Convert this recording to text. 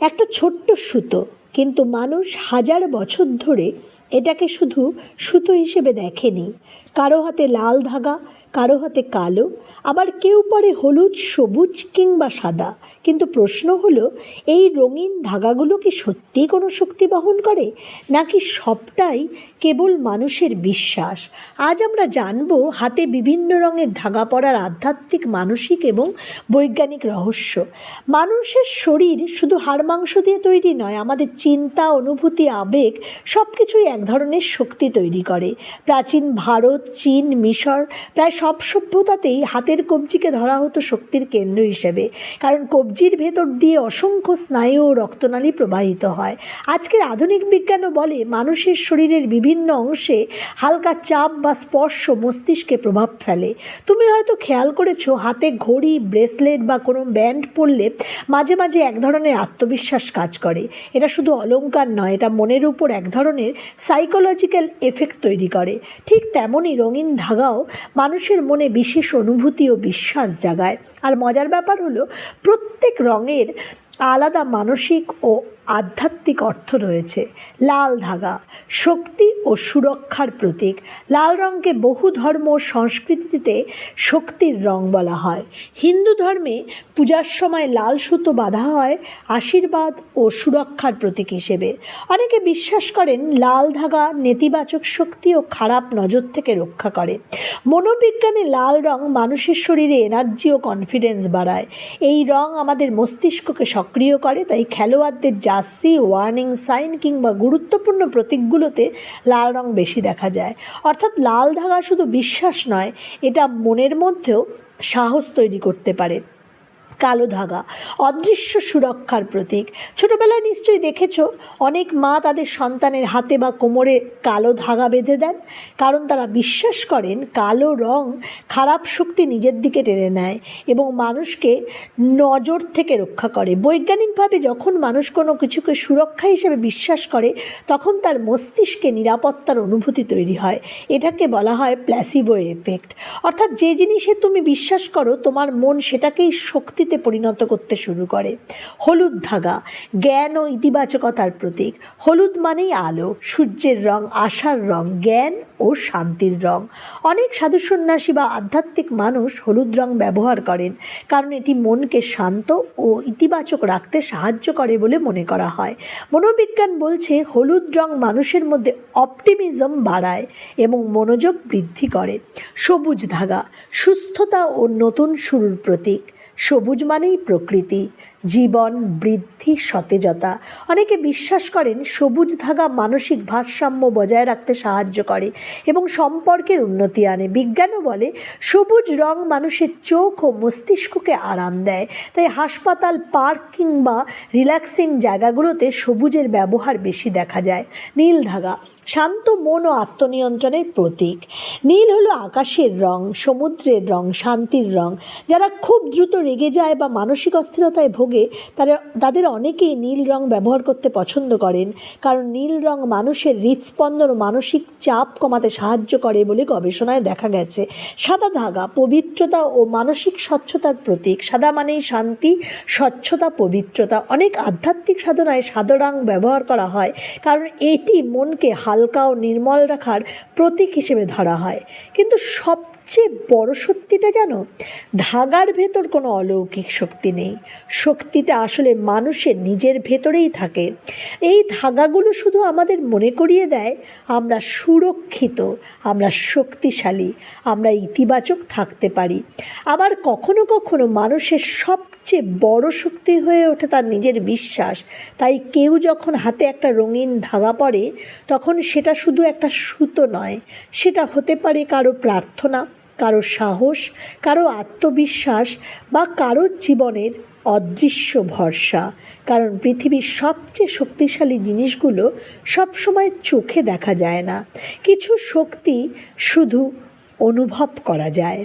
একটা ছোট্ট সুতো, কিন্তু মানুষ হাজার বছর ধরে এটাকে শুধু সুতো হিসেবে দেখেনি। কারো হাতে লাল ধাগা, কারো হাতে কালো, আবার কেউ পরে হলুদ, সবুজ কিংবা সাদা। কিন্তু প্রশ্ন হলো, এই রঙিন ধাগাগুলো কি সত্যিই কোনো শক্তি বহন করে, নাকি সবটাই কেবল মানুষের বিশ্বাস? আজ আমরা জানব হাতে বিভিন্ন রঙের ধাগা পরার আধ্যাত্মিক, মানসিক এবং বৈজ্ঞানিক রহস্য। মানুষের শরীর শুধু হাড় মাংস দিয়ে তৈরি নয়, আমাদের চিন্তা, অনুভূতি, আবেগ সব কিছুই এক ধরনের শক্তি তৈরি করে। প্রাচীন ভারত, চীন, মিশর, প্রায় সব সভ্যতাতেই হাতের কবজিকে ধরা হতো শক্তির কেন্দ্র হিসেবে, কারণ কবজির ভেতর দিয়ে অসংখ্য স্নায়ু ও রক্তনালী প্রবাহিত হয়। আজকের আধুনিক বিজ্ঞানও বলে মানুষের শরীরের বিভিন্ন অংশে হালকা চাপ বা স্পর্শ মস্তিষ্কে প্রভাব ফেলে। তুমি হয়তো খেয়াল করেছো, হাতে ঘড়ি, ব্রেসলেট বা কোনো ব্যান্ড পরলে মাঝে মাঝে এক ধরনের আত্মবিশ্বাস কাজ করে। এটা শুধু অলংকার নয়, এটা মনের উপর এক ধরনের সাইকোলজিক্যাল এফেক্ট তৈরি করে। ঠিক তেমনই রঙিন ধাগাও মানুষের মনে বিশেষ অনুভূতি ও বিশ্বাস জাগায়। আর মজার ব্যাপার হলো, প্রত্যেক রঙের আলাদা মানসিক ও আধ্যাত্মিক অর্থ রয়েছে। লাল ধাগা শক্তি ও সুরক্ষার প্রতীক। লাল রঙকে বহু ধর্ম ও সংস্কৃতিতে শক্তির রং বলা হয়। হিন্দু ধর্মে পূজার সময় লাল সুতো বাঁধা হয় আশীর্বাদ ও সুরক্ষার প্রতীক হিসেবে। অনেকে বিশ্বাস করেন লাল ধাগা নেতিবাচক শক্তি ও খারাপ নজর থেকে রক্ষা করে। মনোবিজ্ঞানে লাল রং মানুষের শরীরে এনার্জি ও কনফিডেন্স বাড়ায়। এই রং আমাদের মস্তিষ্ককে সক্রিয় করে, তাই খেলোয়াড়দের জার্সি, ওয়ার্নিং সাইন কিংবা গুরুত্বপূর্ণ প্রতীকগুলোতে লাল রং বেশি দেখা যায়। অর্থাৎ লাল ধাগা শুধু বিশ্বাস নয়, এটা মনের মধ্যেও সাহস তৈরি করতে পারে। কালো ধাগা অদৃশ্য সুরক্ষার প্রতীক। ছোটবেলায় নিশ্চয়ই দেখেছ, অনেক মা তাদের সন্তানের হাতে বা কোমরে কালো ধাগা বেঁধে দেন, কারণ তারা বিশ্বাস করেন কালো রং খারাপ শক্তি নিজের দিকে টেনে নেয় এবং মানুষকে নজর থেকে রক্ষা করে। বৈজ্ঞানিকভাবে যখন মানুষ কোনো কিছুকে সুরক্ষা হিসেবে বিশ্বাস করে, তখন তার মস্তিষ্কে নিরাপত্তার অনুভূতি তৈরি হয়। এটাকে বলা হয় প্ল্যাসিবো এফেক্ট। অর্থাৎ যে জিনিসে তুমি বিশ্বাস করো, তোমার মন সেটাকেই শক্তিতে পরিণত করতে শুরু করে। হলুদ ধাগা জ্ঞান ও ইতিবাচকতার প্রতীক। হলুদ মানেই আলো, সূর্যের রং, আশার রং, জ্ঞান ও শান্তির রং। অনেক সাধু সন্ন্যাসী বা আধ্যাত্মিক মানুষ হলুদ রং ব্যবহার করেন, কারণ এটি মনকে শান্ত ও ইতিবাচক রাখতে সাহায্য করে বলে মনে করা হয়। মনোবিজ্ঞান বলছে হলুদ রং মানুষের মধ্যে অপটিমিজম বাড়ায় এবং মনোযোগ বৃদ্ধি করে। সবুজ ধাগা সুস্থতা ও নতুন শুরুর প্রতীক। সবুজ মানেই প্রকৃতি, জীবন, বৃদ্ধি, সতেজতা। অনেকে বিশ্বাস করেন সবুজ ধাগা মানসিক ভারসাম্য বজায় রাখতে সাহায্য করে এবং সম্পর্কের উন্নতি আনে। বিজ্ঞানও বলে সবুজ রং মানুষের চোখ ও মস্তিষ্ককে আরাম দেয়, তাই হাসপাতাল, পার্ক কিংবা রিল্যাক্সিং জায়গাগুলোতে সবুজের ব্যবহার বেশি দেখা যায়। নীল ধাগা শান্ত মন ও আত্মনিয়ন্ত্রণের প্রতীক। নীল হলো আকাশের রং, সমুদ্রের রং, শান্তির রং। যারা খুব দ্রুত রেগে যায় বা মানসিক অস্থিরতায় ভোগে, তাদের অনেকেই নীল রং ব্যবহার করতে পছন্দ করেন, কারণ নীল রং মানুষের হৃদস্পন্দন ও মানসিক চাপ কমাতে সাহায্য করে বলে গবেষণায় দেখা গেছে। সাদা ধাগা পবিত্রতা ও মানসিক স্বচ্ছতার প্রতীক। সাদা মানেই শান্তি, স্বচ্ছতা, পবিত্রতা। অনেক আধ্যাত্মিক সাধনায় সাদা রং ব্যবহার করা হয়, কারণ এটি মনকে হালকা ও নির্মল রাখার প্রতীক হিসেবে ধরা হয়। কিন্তু সবচেয়ে বড় সত্যিটা জানো, ধাগার ভেতর কোনো অলৌকিক শক্তি নেই। শক্তিটা আসলে মানুষের নিজের ভেতরেই থাকে। এই ধাগাগুলো শুধু আমাদের মনে করিয়ে দেয় আমরা সুরক্ষিত, আমরা শক্তিশালী, আমরা ইতিবাচক থাকতে পারি। আবার কখনো কখনো মানুষের সবচেয়ে বড় শক্তি হয়ে ওঠে তার নিজের বিশ্বাস। তাই কেউ যখন হাতে একটা রঙিন ধাগা পরে, তখন সেটা শুধু একটা সুতো নয়, সেটা হতে পারে কারো প্রার্থনা, কারো সাহস, কারো আত্মবিশ্বাস বা কারোর জীবনের অদৃশ্য ভরসা। কারণ পৃথিবীর সবচেয়ে শক্তিশালী জিনিসগুলো সবসময় চোখে দেখা যায় না, কিছু শক্তি শুধু অনুভব করা যায়।